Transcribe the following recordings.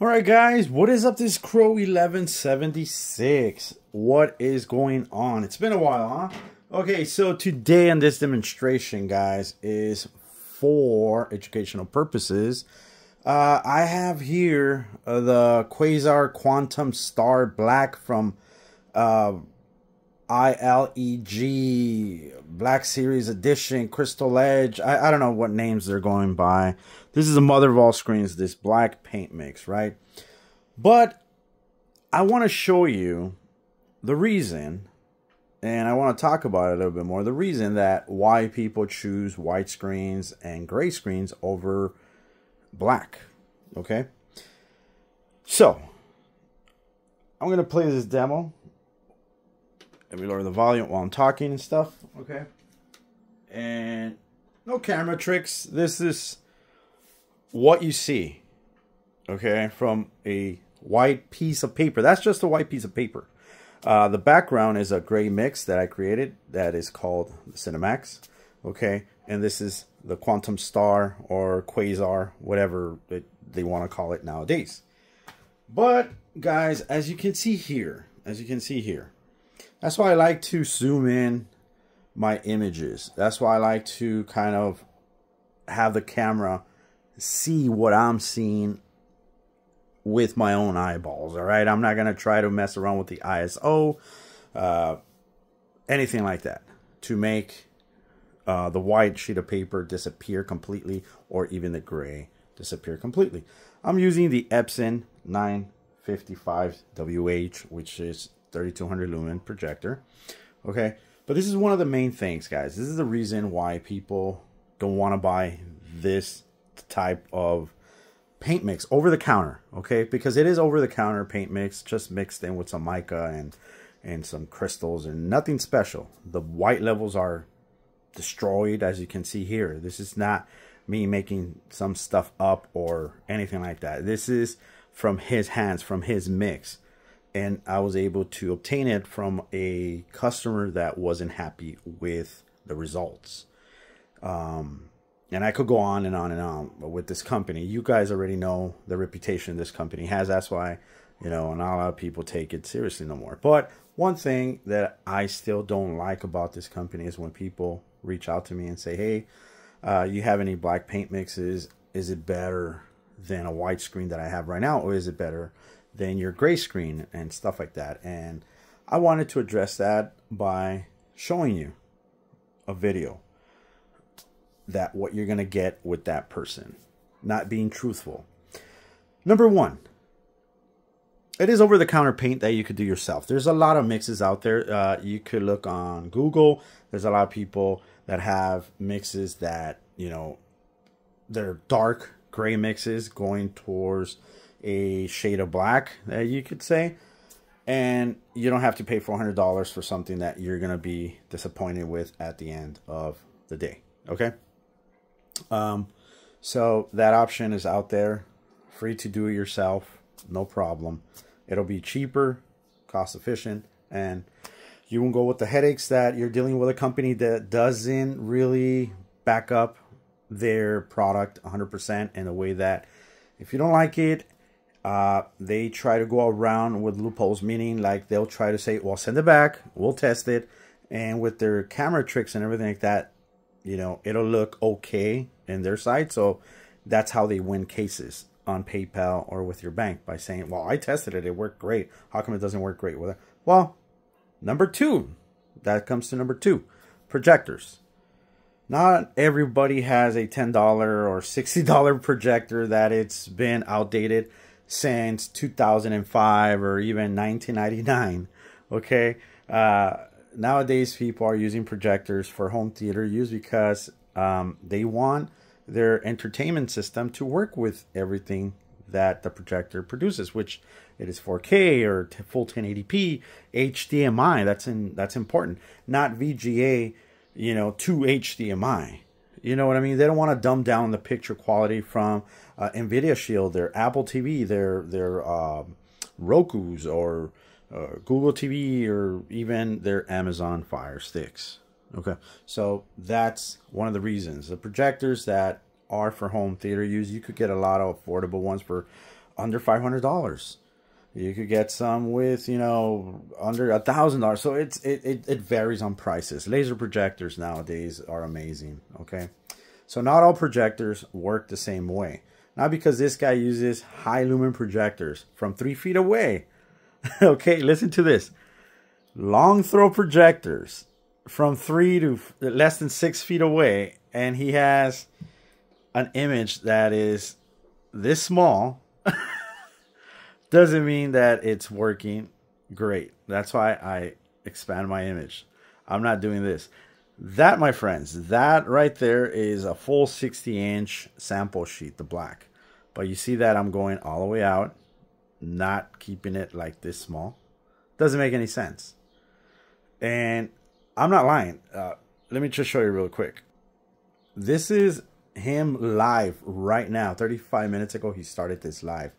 Alright guys, what is up? This Crow 1176. What is going on? It's been a while, huh? Okay, so today in this demonstration, guys, is for educational purposes. I have here the ILEG Quantum Star Black from ILEG Black Series Edition, Crystal Edge. I don't know what names they're going by. This is the mother of all screens, this black paint mix, right? But I want to show you the reason, and I want to talk about it a little bit more, the reason that why people choose white screens and gray screens over black, okay? So, I'm going to play this demo. Let me lower the volume while I'm talking and stuff, okay? And no camera tricks. This is what you see, okay, from a white piece of paper. That's just a white piece of paper. The background is a gray mix that I created that is called Cinemax, okay? And this is the Quantum Star or Quasar, whatever they want to call it nowadays. But, guys, as you can see here, that's why I like to zoom in my images. That's why I like to kind of have the camera see what I'm seeing with my own eyeballs, all right? I'm not going to try to mess around with the ISO, anything like that, to make the white sheet of paper disappear completely or even the gray disappear completely. I'm using the Epson 955WH, which is 3200 lumen projector, okay? But this is one of the main things, guys. This is the reason why people don't want to buy this type of paint mix over the counter, okay? Because it is over the counter paint mix, just mixed in with some mica and some crystals and nothing special. The white levels are destroyed, as you can see here. This is not me making some stuff up or anything like that. This is from his hands, from his mix. And I was able to obtain it from a customer that wasn't happy with the results. And I could go on and on and on with this company. You guys already know the reputation this company has. That's why, you know, not a lot of people take it seriously no more. But one thing that I still don't like about this company is when people reach out to me and say, hey, you have any black paint mixes? Is it better than a white screen that I have right now? Or is it better than your gray screen and stuff like that? And I wanted to address that by showing you a video that what you're going to get with that person not being truthful. Number one, it is over-the-counter paint that you could do yourself. There's a lot of mixes out there. You could look on Google. There's a lot of people that have mixes that, you know, they're dark gray mixes going towards a shade of black, that you could say. And you don't have to pay $400 for something that you're going to be disappointed with at the end of the day, okay? So that option is out there, free to do it yourself, no problem. It'll be cheaper, cost efficient, and you won't go with the headaches that you're dealing with a company that doesn't really back up their product 100% in a way that if you don't like it, they try to go around with loopholes, meaning like they'll try to say, well, send it back, we'll test it, and with their camera tricks and everything like that, you know, it'll look okay in their side. So that's how they win cases on PayPal or with your bank, by saying, well, I tested it, it worked great. How come it doesn't work great with it? Well, number two, that comes to number two, projectors. Not everybody has a $10 or $60 projector that it's been outdated since 2005 or even 1999, okay? Nowadays, people are using projectors for home theater use because they want their entertainment system to work with everything that the projector produces, which it is 4K or full 1080p, HDMI. That's important. Not VGA, you know, to HDMI. You know what I mean? They don't want to dumb down the picture quality from NVIDIA Shield, their Apple TV, their Roku's, or Google TV, or even their Amazon Fire Sticks. Okay, so that's one of the reasons. The projectors that are for home theater use, you could get a lot of affordable ones for under $500. You could get some with, you know, under $1,000. So it varies on prices. Laser projectors nowadays are amazing. Okay, so not all projectors work the same way. Not because this guy uses high lumen projectors from 3 feet away. Okay, listen to this. Long throw projectors from 3 to less than 6 feet away, and he has an image that is this small. Doesn't mean that it's working great. That's why I expand my image. I'm not doing this. That, my friends, that right there is a full 60-inch sample sheet, the black. But you see that I'm going all the way out, not keeping it like this small. Doesn't make any sense. And I'm not lying. Let me just show you real quick. This is him live right now. 35 minutes ago, he started this live.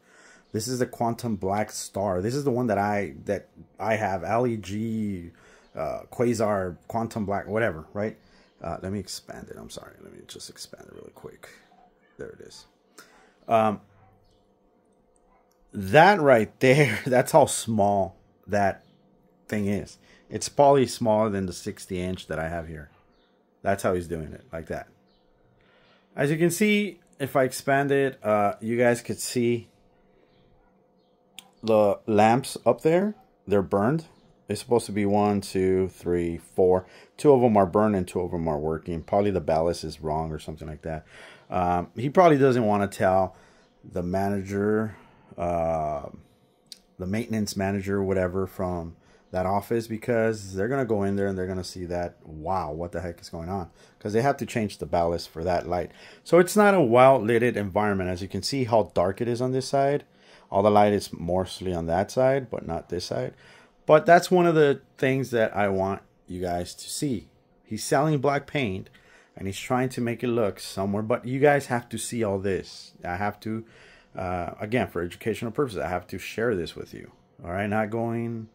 This is the Quantum Black Star. This is the one that I have. ILEG Quasar Quantum Black, whatever, right? Let me expand it. I'm sorry. Let me just expand it really quick. There it is. That right there, that's how small that thing is. It's probably smaller than the 60-inch that I have here. That's how he's doing it, like that. As you can see, if I expand it, you guys could see the lamps up there. They're burned. It's supposed to be 1, 2, 3, 4. 2 of them are burned and 2 of them are working. Probably the ballast is wrong or something like that. He probably doesn't want to tell the manager, the maintenance manager, whatever, from that office, because they're going to go in there and they're going to see that, wow, what the heck is going on? Because they have to change the ballast for that light. So it's not a well-lit environment. As you can see how dark it is on this side. All the light is mostly on that side, but not this side. But that's one of the things that I want you guys to see. He's selling black paint, and he's trying to make it look somewhere. But you guys have to see all this. I have to, again, for educational purposes, I have to share this with you. All right, not going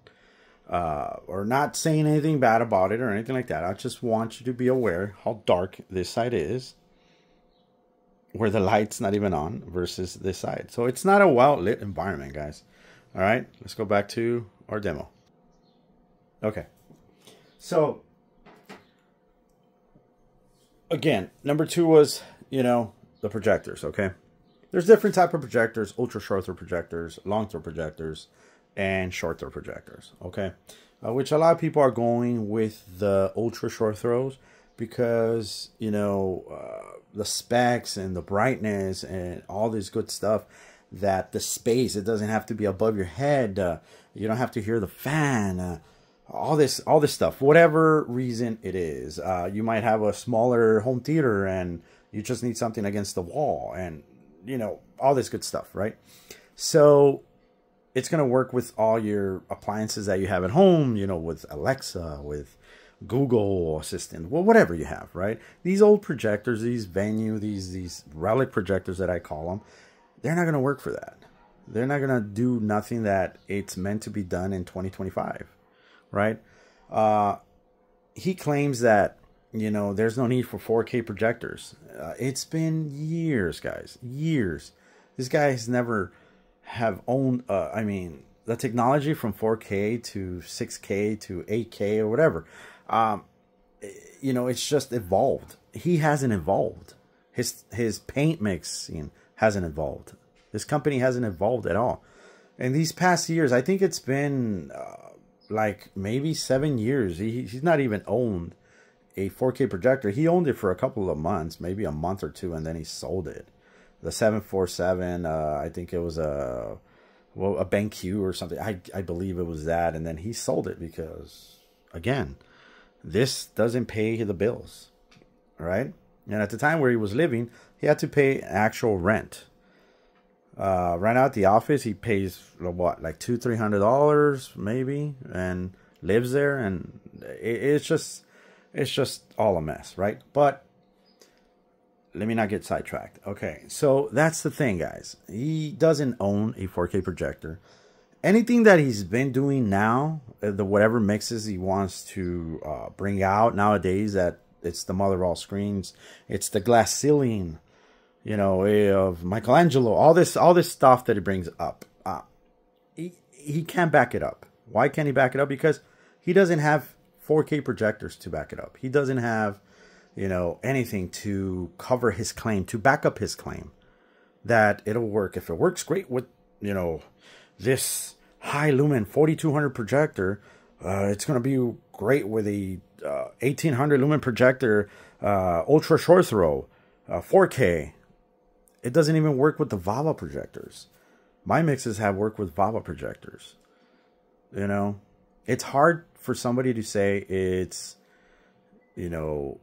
or not saying anything bad about it or anything like that. I just want you to be aware how dark this side is, where the light's not even on, versus this side. So it's not a well-lit environment, guys. All right, let's go back to our demo. Okay, so again, number 2 was, you know, the projectors. Okay, there's different type of projectors: ultra short throw projectors, long throw projectors, and short throw projectors. Okay, which a lot of people are going with the ultra short throws because, you know, the specs and the brightness and all this good stuff, that the space, it doesn't have to be above your head, you don't have to hear the fan, all this stuff, whatever reason it is. You might have a smaller home theater and you just need something against the wall, and, you know, all this good stuff, right? So it's going to work with all your appliances that you have at home, you know, with Alexa, with Google Assistant, well, whatever you have, right? These old projectors, these Venue, these relic projectors that I call them, they're not going to work for that. They're not going to do nothing that it's meant to be done in 2025, right? He claims that, you know, there's no need for 4K projectors. It's been years, guys, years. This guy has never have owned, I mean, the technology from 4K to 6K to 8K or whatever. You know, it's just evolved. He hasn't evolved. His paint mixing hasn't evolved. This company hasn't evolved at all. In these past years, I think it's been like maybe 7 years. He's not even owned a 4K projector. He owned it for a couple of months, maybe a month or two, and then he sold it. The 747, I think it was a BenQ or something. I believe it was that, and then he sold it because, again, this doesn't pay the bills, all right? And at the time where he was living, he had to pay actual rent. Right out the office, he pays what, like $200-300 maybe, and lives there, and it's just all a mess, right? But let me not get sidetracked. Okay, so that's the thing, guys. He doesn't own a 4K projector. Anything that he's been doing now, the whatever mixes he wants to bring out nowadays, that it's the mother of all screens, it's the glass ceiling, you know, of Michelangelo, all this stuff that he brings up. He can't back it up. Why can't he back it up? Because he doesn't have 4K projectors to back it up. He doesn't have, you know, anything to cover his claim, to back up his claim that it'll work. If it works great with, you know, this high lumen 4200 projector, it's going to be great with a 1800 lumen projector, ultra short throw, 4K. It doesn't even work with the VAVA projectors. My mixes have worked with VAVA projectors. You know, it's hard for somebody to say it's, you know,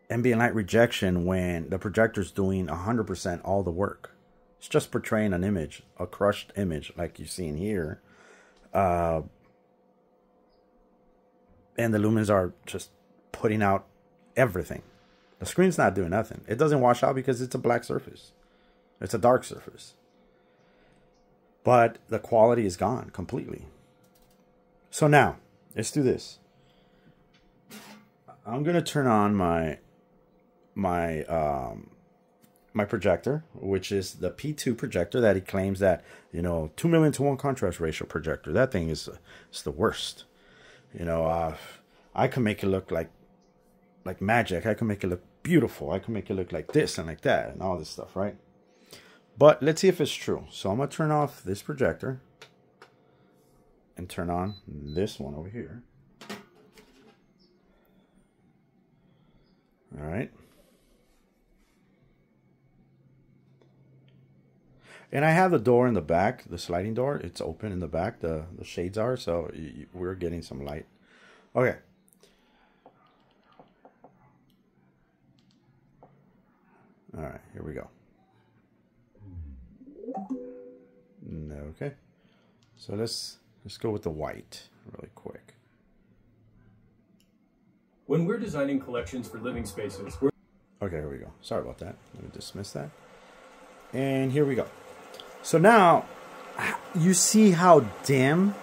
ambient light rejection when the projector's doing 100% all the work. It's just portraying an image, a crushed image like you're seeing here. And the lumens are just putting out everything. The screen's not doing nothing. It doesn't wash out because it's a black surface. It's a dark surface. But the quality is gone completely. So now, let's do this. I'm going to turn on my projector, which is the P2 projector that he claims that, you know, 2 million to 1 contrast ratio projector. That thing is the worst. You know, I can make it look like magic. I can make it look beautiful. I can make it look like this and like that and all this stuff, right? But let's see if it's true. So I'm going to turn off this projector and turn on this one over here. All right. And I have the door in the back, the sliding door. It's open in the back. The shades are, so we're getting some light. Okay. All right, here we go. Okay. So let's go with the white really quick. When we're designing collections for living spaces, okay, here we go. Sorry about that. Let me dismiss that. And here we go. So now you see how dim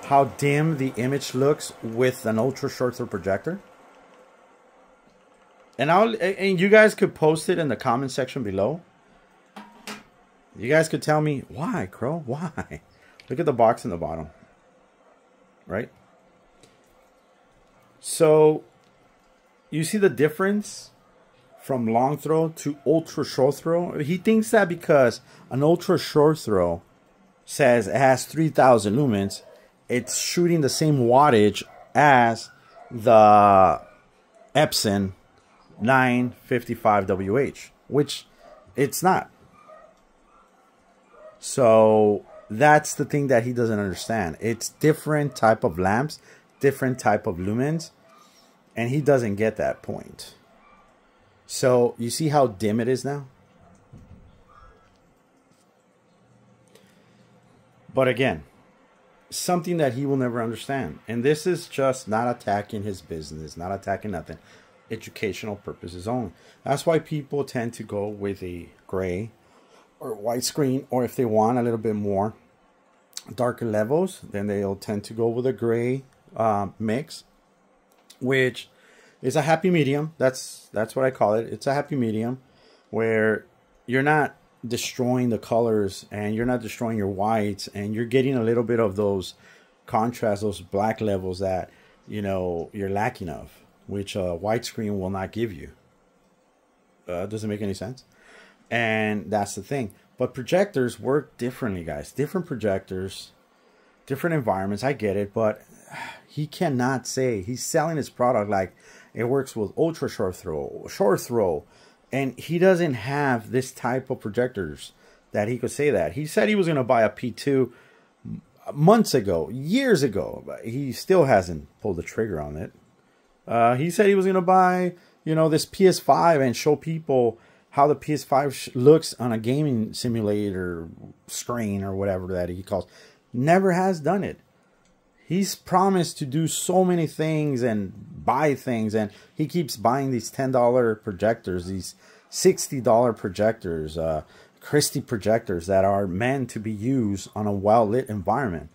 the image looks with an ultra short throw projector. And you guys could post it in the comment section below. You guys could tell me why, Crow, why? Look at the box in the bottom, right? So you see the difference from long throw to ultra short throw. He thinks that because an ultra short throw says it has 3000 lumens, it's shooting the same wattage as the Epson 955WH, which it's not. So that's the thing that he doesn't understand. It's different type of lamps, different type of lumens, and he doesn't get that point. So you see how dim it is now? But again, something that he will never understand. And this is just not attacking his business, not attacking nothing. Educational purposes only. That's why people tend to go with a gray or white screen, or if they want a little bit more darker levels, then they'll tend to go with a gray mix, which is a happy medium. That's what I call it. It's a happy medium where you're not destroying the colors and you're not destroying your whites, and you're getting a little bit of those contrasts, those black levels that, you know, you're lacking of, which a white screen will not give you. Doesn't make any sense. And that's the thing. But projectors work differently, guys. Different projectors, different environments. I get it, but he cannot say he's selling his product like it works with ultra short throw, and he doesn't have this type of projectors that he could say that. He said he was going to buy a P2 months ago, years ago, but he still hasn't pulled the trigger on it. He said he was going to buy, you know, this PS5 and show people how the PS5 looks on a gaming simulator screen or whatever that he calls. Never has done it. He's promised to do so many things and buy things, and he keeps buying these $10 projectors, these $60 projectors, Christie projectors that are meant to be used on a well-lit environment.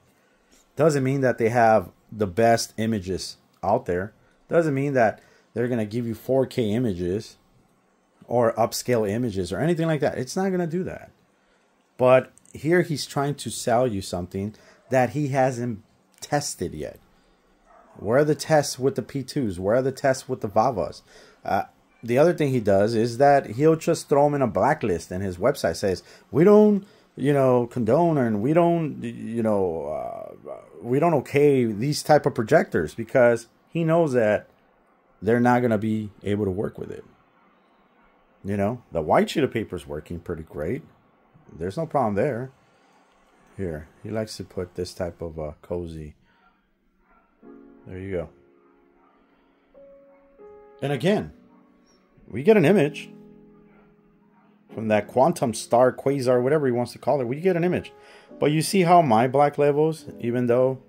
Doesn't mean that they have the best images out there. Doesn't mean that they're going to give you 4K images. or upscale images or anything like that. It's not going to do that. But here he's trying to sell you something that he hasn't tested yet. Where are the tests with the P2s? Where are the tests with the VAVAs? The other thing he does is that he'll just throw them in a blacklist, and his website says, we don't, condone, and we don't, we don't okay these type of projectors, because he knows that they're not going to be able to work with it. The white sheet of paper is working pretty great. There's no problem there. Here, he likes to put this type of cozy. There you go. And again, we get an image from that quantum star, quasar, whatever he wants to call it. We get an image. But you see how my black levels, even though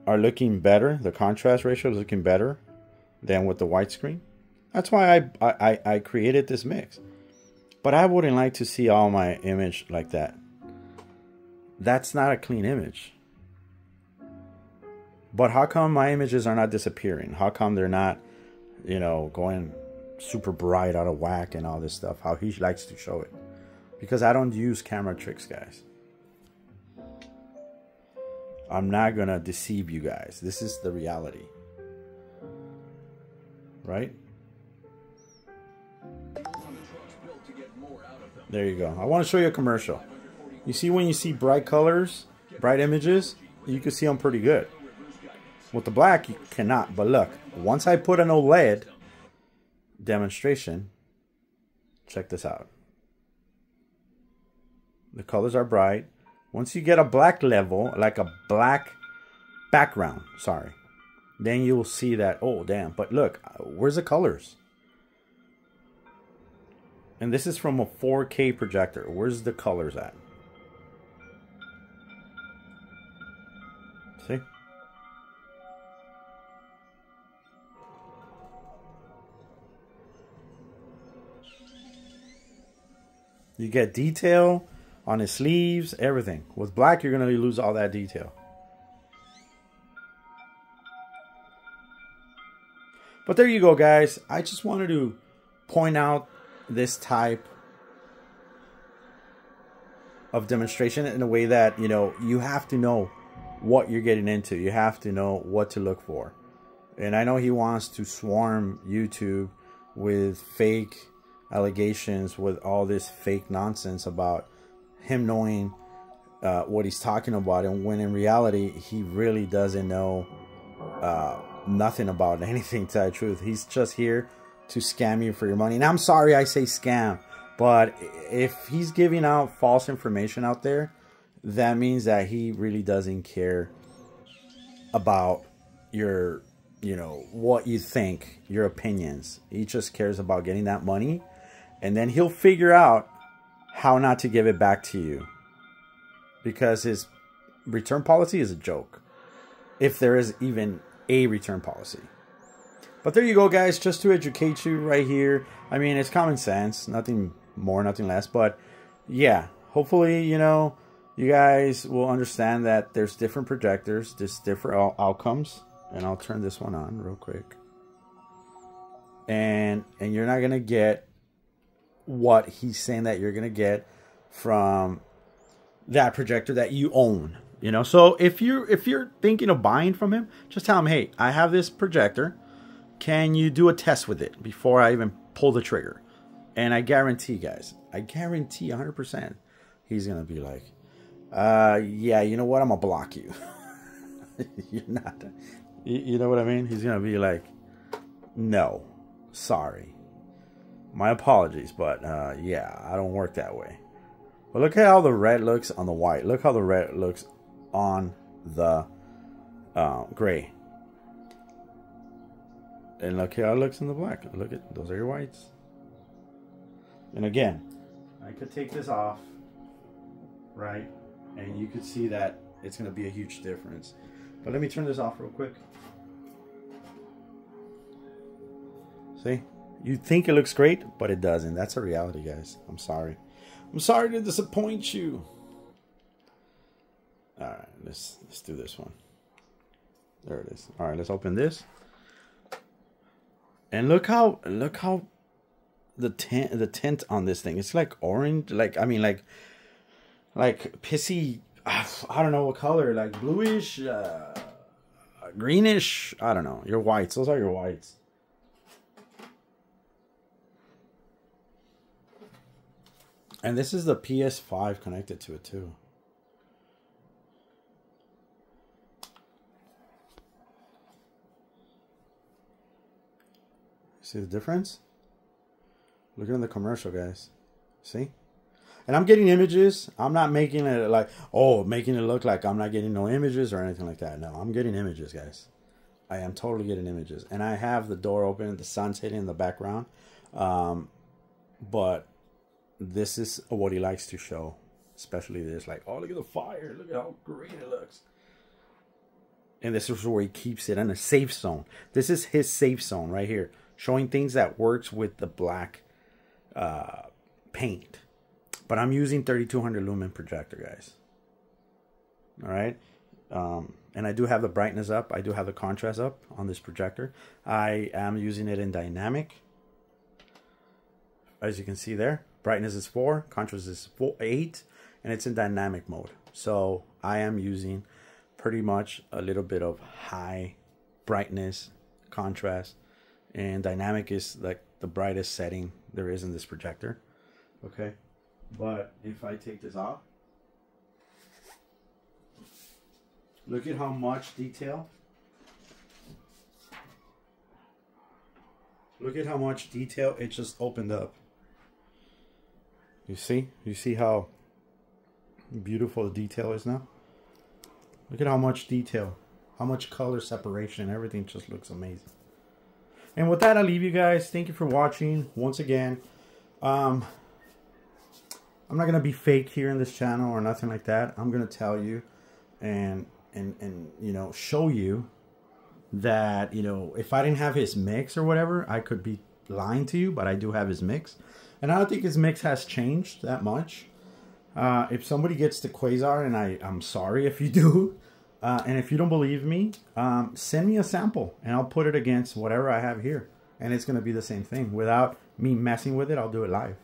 are looking better, the contrast ratio is looking better than with the white screen. That's why I created this mix. But I wouldn't like to see all my image like that. That's not a clean image. But how come my images are not disappearing? How come they're not, going super bright, out of whack and all this stuff? How he likes to show it. Because I don't use camera tricks, guys. I'm not going to deceive you guys. This is the reality. Right? There you go. I want to show you a commercial. You see, when you see bright colors, bright images, you can see them pretty good. With the black, you cannot. But look, once I put an OLED demonstration, check this out. The colors are bright. Once you get a black level, like a black background, sorry, then you will see that, oh, damn. But look, where's the colors? And this is from a 4K projector. Where's the colors at? See? You get detail on his sleeves, everything. With black, you're going to lose all that detail. But there you go, guys. I just wanted to point out this type of demonstration in a way that, you have to know what you're getting into. You have to know what to look for. And I know he wants to swarm YouTube with fake allegations, with all this fake nonsense about him knowing what he's talking about, and when in reality he really doesn't know nothing about anything, to tell the truth. He's just here to scam you for your money. And I'm sorry I say scam, but if he's giving out false information out there, that means that he really doesn't care about your, what you think, your opinions. He just cares about getting that money, and then he'll figure out how not to give it back to you, because his return policy is a joke, if there is even a return policy. But there you go, guys, just to educate you right here. I mean, it's common sense, nothing more, nothing less. But yeah, hopefully, you guys will understand that there's different projectors, there's different outcomes. And I'll turn this one on real quick. And you're not going to get what he's saying that you're going to get from that projector that you own. So if you're thinking of buying from him, just tell him, hey, I have this projector. Can you do a test with it before I even pull the trigger? And I guarantee, guys, I guarantee 100%, he's going to be like, yeah, you know what? I'm going to block you. You're not. You know what I mean? He's going to be like, no, sorry. My apologies, but yeah, I don't work that way. But look at how the red looks on the white. Look how the red looks on the gray. And look how it looks in the black. Look at those are your whites. And again, I could take this off, right? And you could see that it's going to be a huge difference. But let me turn this off real quick. See? You think it looks great, but it doesn't. That's a reality, guys. I'm sorry. I'm sorry to disappoint you. All right, let's do this one. There it is. All right, let's open this. And look how the tint on this thing. It's like orange, like, I mean, like pissy, I don't know what color, like bluish, greenish, I don't know. Your whites, those are your whites. And this is the PS5 connected to it too. See the difference? Look at the commercial, guys. See? And I'm getting images. I'm not making it like, oh, making it look like I'm not getting no images or anything like that. No, I'm getting images, guys. I am totally getting images. And I have the door open. The sun's hitting in the background. But this is what he likes to show. Especially this. Like, oh, look at the fire. Look at how great it looks. And this is where he keeps it in a safe zone. This is his safe zone right here. Showing things that works with the black paint. But I'm using 3200 lumen projector, guys. All right. And I do have the brightness up. I do have the contrast up on this projector. I am using it in dynamic. As you can see there, brightness is 4, contrast is 8, and it's in dynamic mode. So I am using pretty much a little bit of high brightness, contrast, and dynamic is like the brightest setting there is in this projector. Okay. But if I take this off, look at how much detail. Look at how much detail it just opened up. You see? You see how beautiful the detail is now? Look at how much detail, how much color separation, everything just looks amazing. And with that, I'll leave you guys. Thank you for watching once again. I'm not gonna be fake here in this channel or nothing like that. I'm gonna tell you and you know, show you that, you know, if I didn't have his mix or whatever, I could be lying to you, but I do have his mix. And I don't think his mix has changed that much. If somebody gets the Quasar, and I'm sorry if you do, and if you don't believe me, send me a sample and I'll put it against whatever I have here. And it's gonna be the same thing. Without me messing with it, I'll do it live.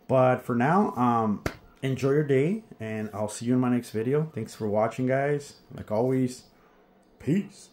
But for now, enjoy your day, and I'll see you in my next video. Thanks for watching, guys. Like always, peace.